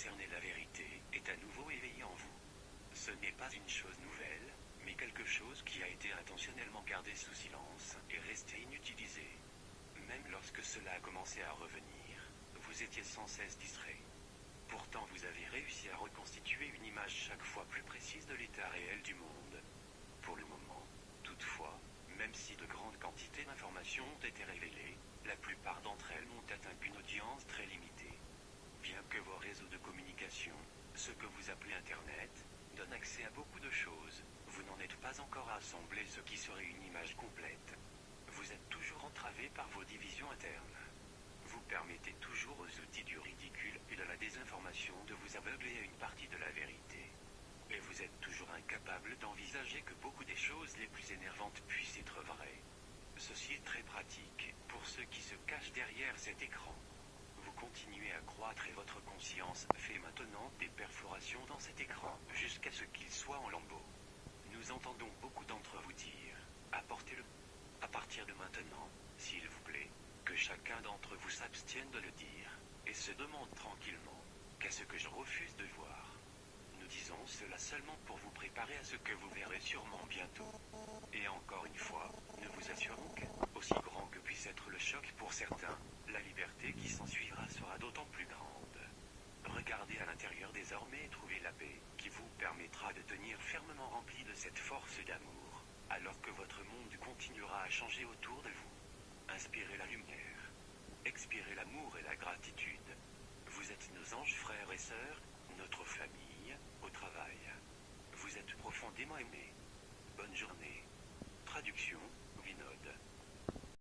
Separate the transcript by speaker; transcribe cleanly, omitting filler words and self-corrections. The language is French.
Speaker 1: concerner la vérité est à nouveau éveillé en vous. Ce n'est pas une chose nouvelle, mais quelque chose qui a été intentionnellement gardé sous silence et resté inutilisé. Même lorsque cela a commencé à revenir, vous étiez sans cesse distrait. Pourtant vous avez réussi à reconstituer une image chaque fois plus précise de l'état réel du monde. Pour le moment, toutefois, même si de grandes quantités d'informations ont été révélées, la plupart d'entre elles n'ont atteint qu'une audience très limitée. Bien que vos réseaux de communication, ce que vous appelez Internet, donnent accès à beaucoup de choses, vous n'en êtes pas encore à assembler ce qui serait une image complète. Vous êtes toujours entravé par vos divisions internes. Vous permettez toujours aux outils du ridicule et de la désinformation de vous aveugler à une partie de la vérité. Et vous êtes toujours incapable d'envisager que beaucoup des choses les plus énervantes puissent être vraies. Ceci est très pratique pour ceux qui se cachent derrière cet écran. Vous continuez à croître et votre conscience fait maintenant des perforations dans cet écran jusqu'à ce qu'il soit en lambeaux. Nous entendons beaucoup d'entre vous dire « apportez-le ». À partir de maintenant, s'il vous plaît, que chacun d'entre vous s'abstienne de le dire, et se demande tranquillement « qu'est-ce que je refuse de voir ?» Nous disons cela seulement pour vous préparer à ce que vous verrez sûrement bientôt. Et encore une fois, nous vous assurons que, aussi grand que puisse être le choc pour certains, la liberté qui s'ensuivra sera d'autant plus grande. Regardez à l'intérieur désormais et trouvez la paix, qui vous permettra de tenir fermement rempli de cette force d'amour, alors que votre monde continuera à changer autour de vous. Inspirez la lumière. Expirez l'amour et la gratitude. Vous êtes nos anges frères et sœurs, notre famille, au travail. Vous êtes profondément aimés. Bonne journée. Traduction, Vinod.